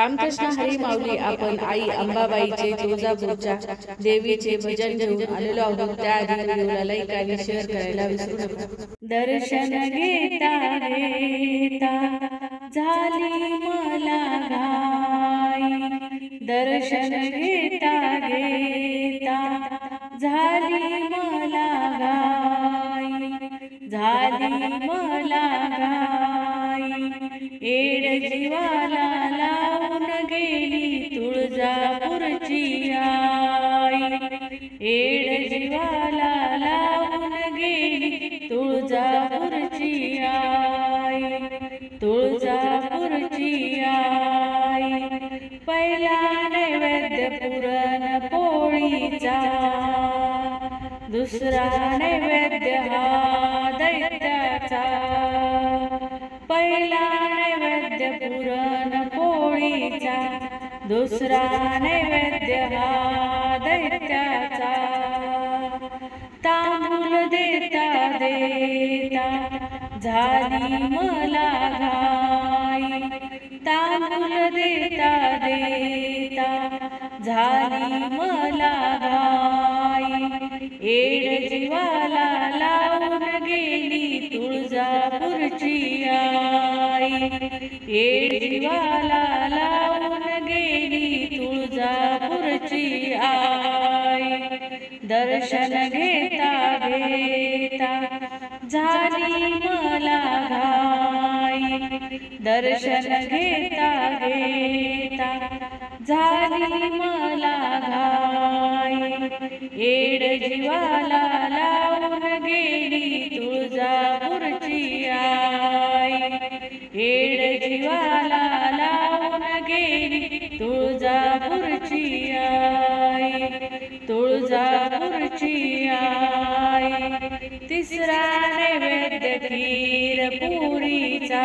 रामकृष्ण हरी माऊली. आपण आई अंबाबाईचे तुळजापूरच्या देवीचे भजन घेऊन आलेलो आहोत. त्याआधी व्हिडिओला लाईक आणि शेअर करायला विसरू नका. दर्शन घेता घेता झाली मला घाई, दर्शन घेता घेता झाली मला घाई, झाली मला घाई. एड जीवाला लावून गेली तुळजापूरची आई, एड जीवाला लावून गेली तुळजापूरची आई, तुळजापूरची आई. पहिला नैवेद्य पुरण पोळीचा, दुसरा नैवेद्य हा दैत्याचा. पहिला नैवेद्य पुरण पोळीचा, दुसरा नैवेद्य हा दैत्याचा. तांदूळ देता देता झाली मला घाई, तांदूळ देता देता झाली मला घाई. एड जीवाला लावून गेली तुळजापूरची आई, एड जीवाला लावून गेली तुळजापूरची आई. दर्शन घेता घेता झाली मला घाई, दर्शन घेता घेता झाली मला घाई. एड जीवाला लावून गेली तुळजापूरची आई, एड जीवाला लावून गेली तुळजापूरची आई, तुळजापूरची आई. तिसरा नैवेद्य खीर पुरीचा,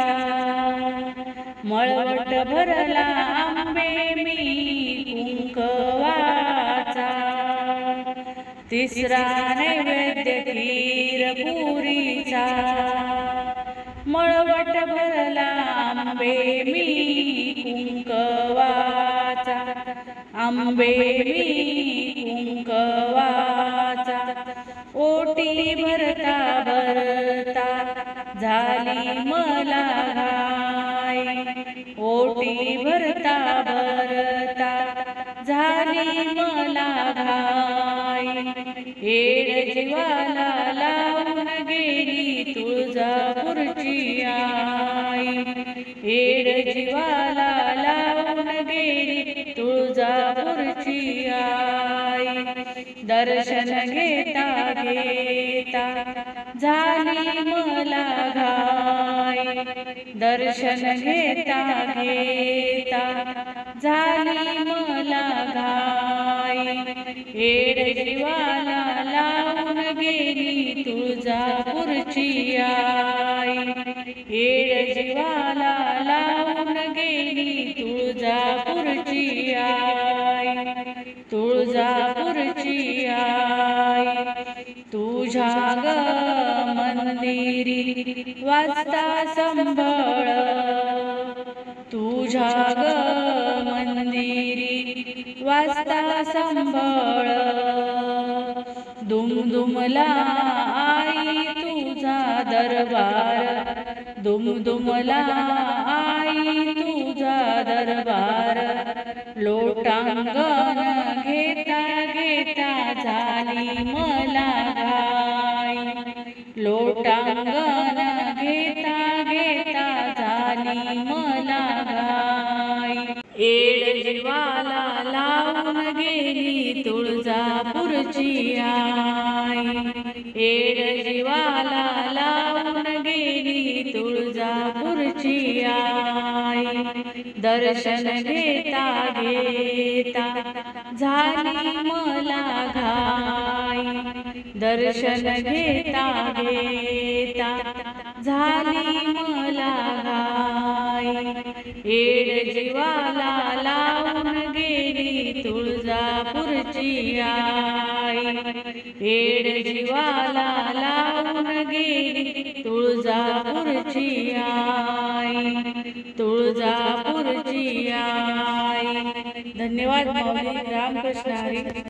मळवट भरला आंबे मी कुंकवाचा. तिसरा नैवेद्य खीर पुरीचा, मळवट भरला आंबे मी कुंकवाचा, आंबे मी कुंकवाचा. ओटी भरता भरता झाली मला घाई, ओटी भरता भरता झाली मला घाई. एड जीवाला लावून गेली तुळजापूरची आई, एड जीवाला लावून गेली तुळजापूरची आई. दर्शन घेता घेता झाली मला घाई, दर्शन घेता घेता झाली मला घाई. एड जीवाला लावून गेली तुळजापूरची आई, एड जीवाला लावून गेली तुळजापूरची आई, तुळजापूरची आई. तुझ्या ग मंदिरी वाजता संभळ, तुझ्या ग मंदिरी वाजता संभळ. दुमदुमला आई तुझा दरबार, दुमदुमला आई तुझा दरबार. लोटांगण घेता घेता झाली मला घाई, लोटांगण घेता घेता झाली मला घाई. एड जीवाला लावून गेली तुळजापूरची आई, एड जीवाला लावून गेली तुळजापूरची आई. दर्शन घेता घेता झाली मला घाई, दर्शन घेता घेता झाली मला घाई. एड जीवाला लावून गेली तुळजापूरची आई, एड जीवाला लावून गेली तुळजापूरची आई, तुळजापूरची आई. धन्यवाद माऊली. रामकृष्ण हरी.